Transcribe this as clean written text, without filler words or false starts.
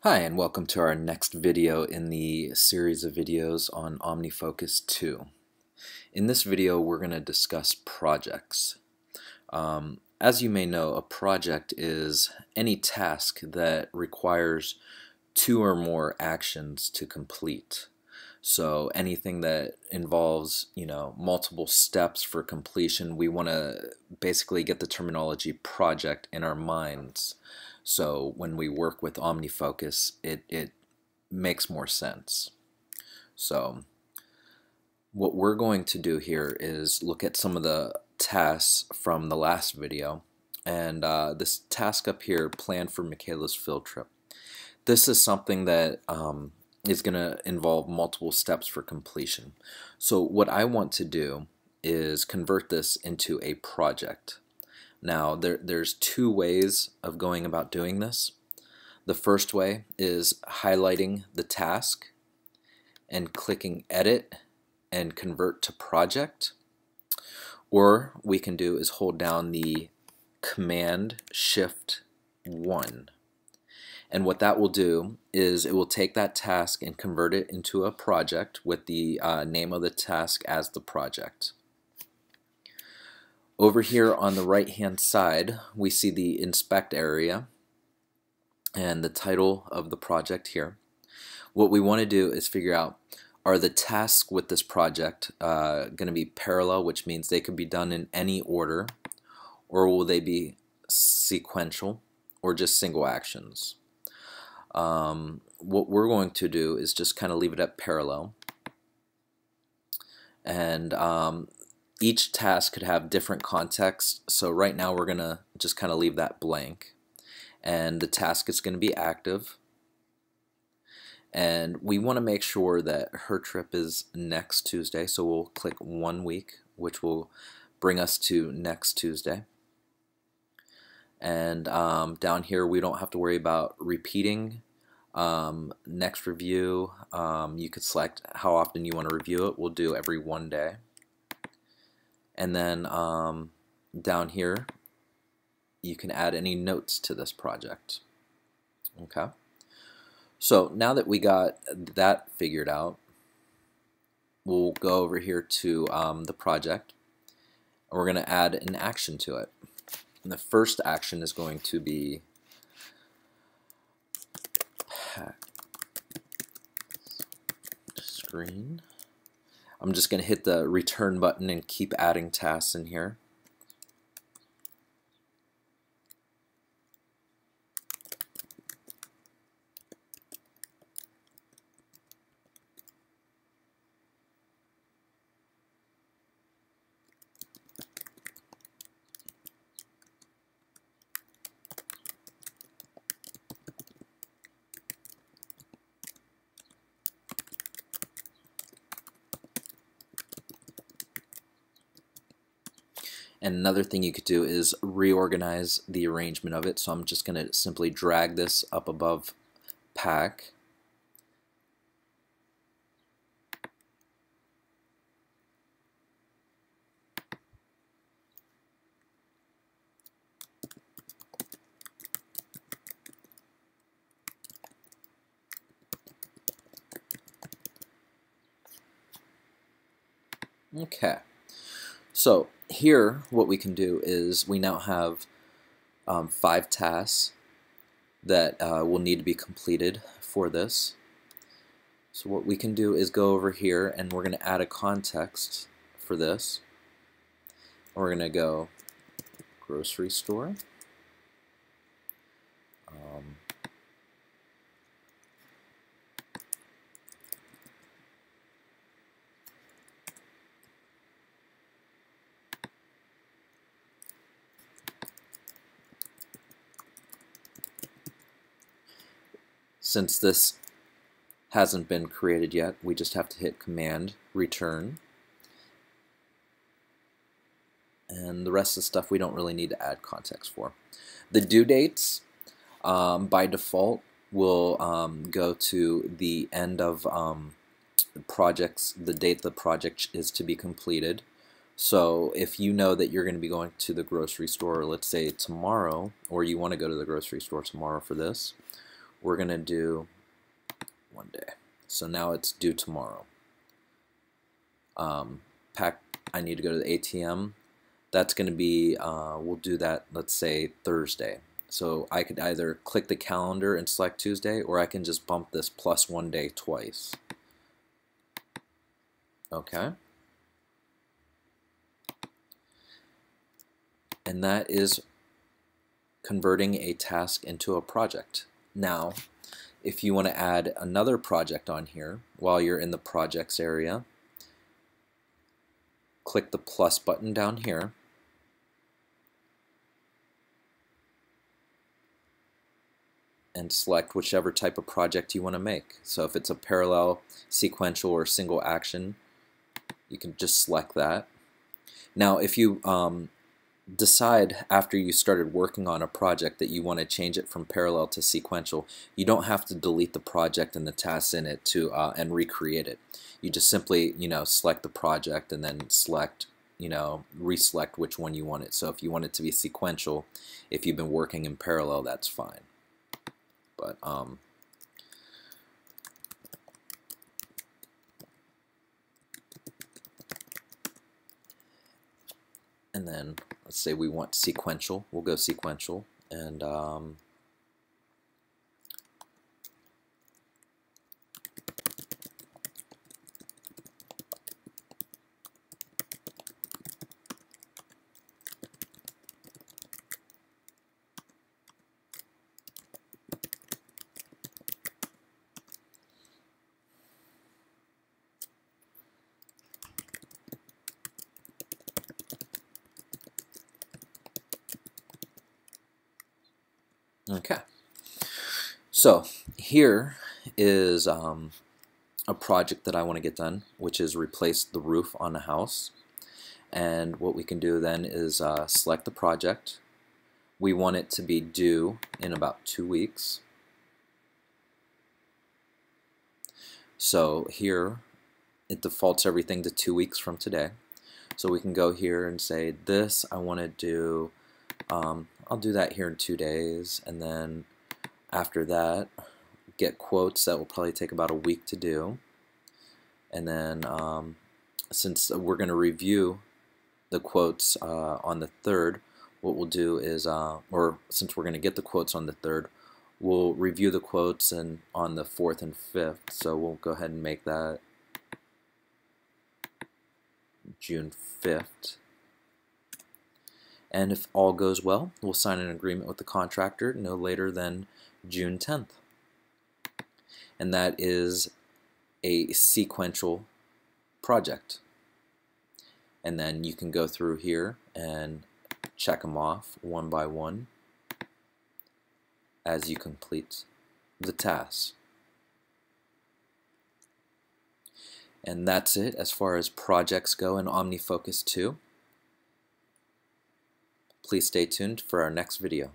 Hi, and welcome to our next video in the series of videos on Omnifocus 2. In this video, we're going to discuss projects. As you may know, a project is any task that requires two or more actions to complete. So anything that involves, multiple steps for completion, we want to basically get the terminology project in our minds. So when we work with OmniFocus, it makes more sense. So what we're going to do here is look at some of the tasks from the last video. And this task up here, plan for Michaela's field trip. This is something that is going to involve multiple steps for completion. So what I want to do is convert this into a project. Now there's two ways of going about doing this. The first way is highlighting the task and clicking edit and convert to project. Or we can do is hold down the Command Shift 1. And what that will do is it will take that task and convert it into a project with the name of the task as the project. Over here on the right hand side, we see the inspect area and the title of the project here. What we want to do is figure out, are the tasks with this project going to be parallel, which means they could be done in any order, or will they be sequential or just single actions? What we're going to do is just kind of leave it at parallel, and each task could have different context. So right now we're gonna just kind of leave that blank, and the task is going to be active, and we want to make sure that her trip is next Tuesday, so we'll click 1 week, which will bring us to next Tuesday. And down here we don't have to worry about repeating. Next review, you could select how often you want to review it. We'll do every 1 day. And then down here you can add any notes to this project. Okay, so now that we got that figured out, we'll go over here to the project, and we're going to add an action to it. And the first action is going to be screen. I'm just going to hit the return button and keep adding tasks in here. And another thing you could do is reorganize the arrangement of it. So I'm just going to simply drag this up above pack. Okay. So here what we can do is we now have 5 tasks that will need to be completed for this. So what we can do is go over here, and we're going to add a context for this. We're going to go grocery store. Since this hasn't been created yet, we just have to hit Command Return. And the rest of the stuff we don't really need to add context for. The due dates, by default, will go to the end of the date the project is to be completed. So if you know that you're going to be going to the grocery store, let's say tomorrow, or you want to go to the grocery store tomorrow for this, we're going to do 1 day. So now it's due tomorrow. I need to go to the ATM. That's going to be, we'll do that, let's say, Thursday. So I could either click the calendar and select Tuesday, or I can just bump this plus 1 day twice. Okay. And that is converting a task into a project. Now, if you want to add another project on here while you're in the projects area, click the plus button down here. And select whichever type of project you want to make. So if it's a parallel, sequential, or single action, you can just select that. Now if you decide after you started working on a project that you want to change it from parallel to sequential, you don't have to delete the project and the tasks in it to and recreate it. You just simply select the project and then select reselect which one you want it. So if you want it to be sequential, if you've been working in parallel, that's fine. But and then let's say we want sequential. We'll go sequential, and okay. So here is a project that I want to get done, which is replace the roof on a house. And what we can do then is select the project. We want it to be due in about 2 weeks. So here it defaults everything to 2 weeks from today. So we can go here and say this I want to do, I'll do that here in 2 days, and then after that get quotes. That will probably take about a week to do. And then since we're going to review the quotes on the 3rd, what we'll do is, or since we're going to get the quotes on the 3rd, we'll review the quotes on the 4th and 5th. So we'll go ahead and make that June 5th. And if all goes well, we'll sign an agreement with the contractor no later than June 10th. And that is a sequential project. And then you can go through here and check them off one by one as you complete the task. And that's it as far as projects go in Omnifocus 2. Please stay tuned for our next video.